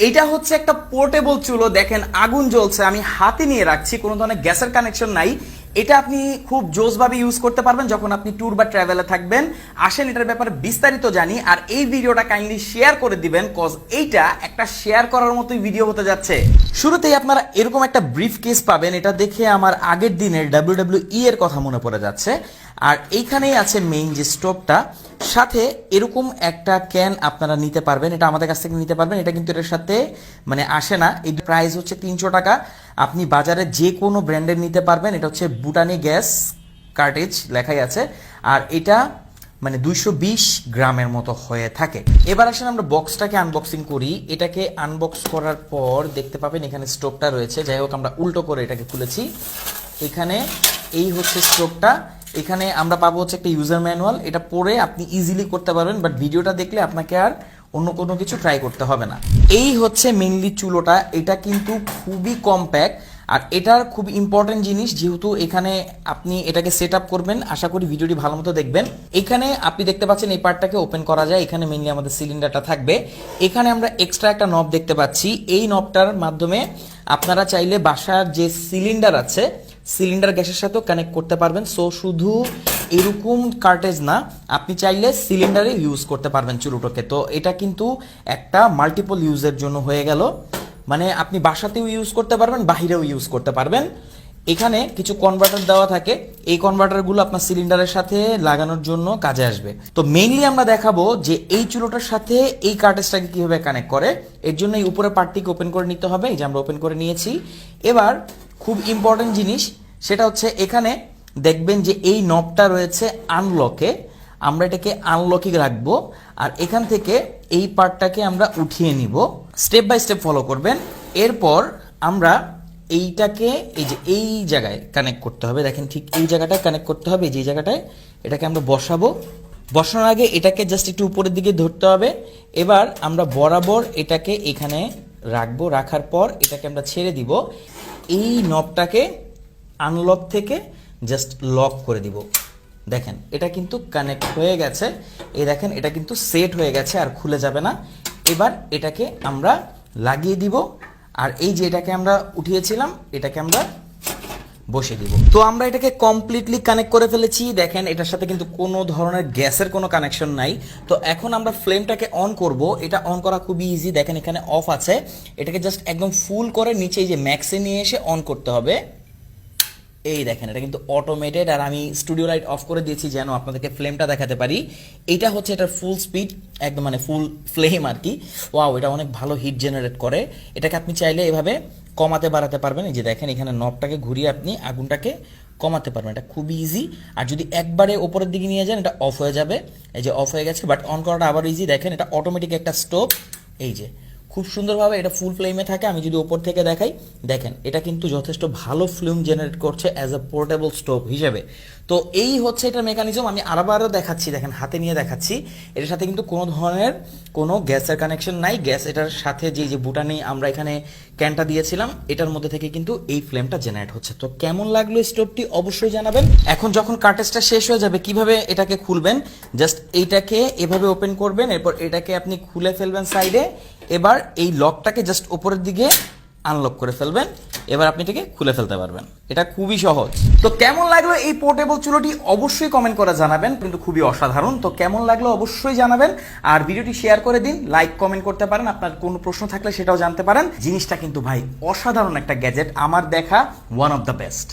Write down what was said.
এটা হচ্ছে একটা পোর্টেবল চুলো, দেখেন আগুন জ্বলছে, আমি হাতে নিয়ে রাখছি, কোনো ধরনের গ্যাসের কানেকশন নাই। এটা আপনি খুব জোসভাবে ইউজ করতে পারবেন যখন আপনি ট্যুর বা ট্রাভেলে থাকবেন। আসেন এটার ব্যাপারে বিস্তারিত জানি, আর এই ভিডিওটা কাইন্ডলি শেয়ার করে দিবেন, কজ এইটা একটা শেয়ার করার মতোই ভিডিও হতে যাচ্ছে। শুরুতেই আপনারা এরকম একটা ব্রিফ কেস পাবেন, এটা দেখে আমার আগের দিনের WWE এর কথা মনে পড়ে যাচ্ছে। আর এইখানেই আছে মেইন যে স্টোভটা, সাথে এরকম একটা ক্যান আপনারা নিতে পারবেন, এটা আমাদের কাছ থেকে নিতে পারবেন। এটা কিন্তু এর সাথে মানে আসে না, এই প্রাইস হচ্ছে 300 টাকা। আপনি বাজারে যে কোনো ব্র্যান্ডের নিতে পারবেন। এটা হচ্ছে বুটানি গ্যাস কার্টেজ লেখাই আছে, আর এটা মানে 220 গ্রামের মতো হয়ে থাকে। এবার আসেন আমরা বক্সটাকে আনবক্সিং করি। এটাকে আনবক্স করার পর দেখতে পাবেন এখানে স্টোভটা রয়েছে। যাই হোক, আমরা উল্টো করে এটাকে খুলেছি। এখানে এই হচ্ছে স্টোভটা, এখানে আমরা পাবো হচ্ছে একটা ইউজার ম্যানুয়াল। এটা পড়ে আপনি ইজিলি করতে পারবেন, বাট ভিডিওটা দেখলে আপনাকে আর অন্য কোনো কিছু ট্রাই করতে হবে না। এই হচ্ছে মেইনলি চুলোটা, এটা কিন্তু খুবই কম্প্যাক্ট। আর এটার খুব ইম্পর্টেন্ট জিনিস, যেহেতু এখানে আপনি এটাকে সেট আপ করবেন, আশা করি ভিডিওটি ভালো মতো দেখবেন। এখানে আপনি দেখতে পাচ্ছেন এই পার্টটাকে ওপেন করা যায়, এখানে মেইনলি আমাদের সিলিন্ডারটা থাকবে। এখানে আমরা এক্সট্রা একটা নব দেখতে পাচ্ছি, এই নবটার মাধ্যমে আপনারা চাইলে বাসার যে সিলিন্ডার আছে সিলিন্ডার গ্যাসের সাথেও কানেক্ট করতে পারবেন। সো শুধু এরকম কার্টেজ না, আপনি চাইলে সিলিন্ডারে ইউজ করতে পারবেন চুরুটোকে। তো এটা কিন্তু একটা মাল্টিপল ইউজের জন্য হয়ে গেল, মানে আপনি বাসাতেও ইউজ করতে পারবেন, বাহিরেও ইউজ করতে পারবেন। এখানে কিছু কনভার্টার দেওয়া থাকে, এই কনভার্টারগুলো আপনার সিলিন্ডারের সাথে লাগানোর জন্য কাজে আসবে। তো মেইনলি আমরা দেখাবো যে এই চুলোটার সাথে এই কার্টেজটাকে কিভাবে কানেক্ট করে। এর জন্য এই উপরে পার্টটিকে ওপেন করে নিতে হবে, এই যে আমরা ওপেন করে নিয়েছি। এবার খুব ইম্পর্টেন্ট জিনিস, সেটা হচ্ছে এখানে দেখবেন যে এই নবটা রয়েছে আনলকে, আমরা এটাকে আনলকে রাখবো। আর এখান থেকে এই পার্টটাকে আমরা উঠিয়ে নিব, স্টেপ বাই স্টেপ ফলো করবেন। এরপর আমরা এইটাকে এই যে এই জায়গায় কানেক্ট করতে হবে, দেখেন ঠিক এই জায়গাটায় কানেক্ট করতে হবে, যে জায়গাটায় এটাকে আমরা বসাবো। বসানোর আগে এটাকে জাস্ট একটু উপরের দিকে ধরতে হবে। এবার আমরা বরাবর এটাকে এখানে রাখবো, রাখার পর এটাকে আমরা ছেড়ে দিব। এই নবটাকে আনলক থেকে জাস্ট লক করে দিব। দেখেন এটা কিন্তু কানেক্ট হয়ে গেছে, এই দেখেন এটা কিন্তু সেট হয়ে গেছে, আর খুলে যাবে না। এবার এটাকে আমরা লাগিয়ে দিব, আর এই যে এটাকে আমরা উঠিয়েছিলাম এটাকে আমরা বসে দিব। তো আমরা এটাকে কমপ্লিটলি কানেক্ট করে ফেলেছি। দেখেন এটার সাথে কিন্তু কোনো ধরনের গ্যাসের কোনো কানেকশন নাই। তো এখন আমরা ফ্লেমটাকে অন করব। এটা অন করা খুবই ইজি, দেখেন এখানে অফ আছে, এটাকে জাস্ট একদম ফুল করে নিচে এই যে ম্যাক্সে নিয়ে এসে অন করতে হবে। এই দেখেন এটা কিন্তু অটোমেটেড, আর আমি স্টুডিও লাইট অফ করে দিয়েছি যেন আপনাদেরকে ফ্লেমটা দেখাতে পারি। এটা হচ্ছে এটার ফুল স্পিড, একদম মানে ফুল ফ্লেম আর কি। ওয়াও, এটা অনেক ভালো হিট জেনারেট করে। এটাকে আপনি চাইলে এভাবে কমাতে বাড়াতে পারবেন। এই যে দেখেন এখানে নবটাকে ঘুরিয়ে আপনি আগুনটাকে কমাতে পারবেন, এটা খুবই ইজি। আর যদি একবারে ওপরের দিকে নিয়ে যান এটা অফ হয়ে যাবে, এই যে অফ হয়ে গেছে। বাট অন করাটা আবার ইজি, দেখেন এটা অটোমেটিক একটা স্টোভ, এই যে খুব সুন্দরভাবে এটা ফুল ফ্লেমে থাকে। আমি যদি ওপর থেকে দেখাই, দেখেন এটা কিন্তু যথেষ্ট ভালো ফ্লেম জেনারেট করছে অ্যাজ আ পোর্টেবল স্টোভ হিসেবে। তো এই হচ্ছে এটার মেকানিজম, আমি আরও দেখাচ্ছি, দেখেন হাতে নিয়ে দেখাচ্ছি। এটার সাথে কিন্তু কোনো ধরনের কোনো গ্যাসের কানেকশন নাই। গ্যাস এটার সাথে যে বুটানি আমরা এখানে ক্যানটা দিয়েছিলাম এটার মধ্যে থেকে কিন্তু এই ফ্লেমটা জেনারেট হচ্ছে। তো কেমন লাগলো স্টোভটি অবশ্যই জানাবেন। এখন যখন কার্টেজটা শেষ হয়ে যাবে, কিভাবে এটাকে খুলবেন, জাস্ট এইটাকে এভাবে ওপেন করবেন, এরপর এটাকে আপনি খুলে ফেলবেন সাইডে। এবার এই লকটাকে জাস্ট উপরের দিকে আনলক করে ফেলবেন, এবার আপনি এটাকে খুলে ফেলতে পারবেন। এটা খুবই সহজ। তো কেমন লাগলো এই পোর্টেবল চুলোটি অবশ্যই কমেন্ট করে জানাবেন, কিন্তু খুবই অসাধারণ। তো কেমন লাগলো অবশ্যই জানাবেন, আর ভিডিওটি শেয়ার করে দিন, লাইক কমেন্ট করতে পারেন, আপনার কোনো প্রশ্ন থাকলে সেটাও জানতে পারেন। জিনিসটা কিন্তু ভাই অসাধারণ একটা গ্যাজেট, আমার দেখা ওয়ান অফ দ্য বেস্ট।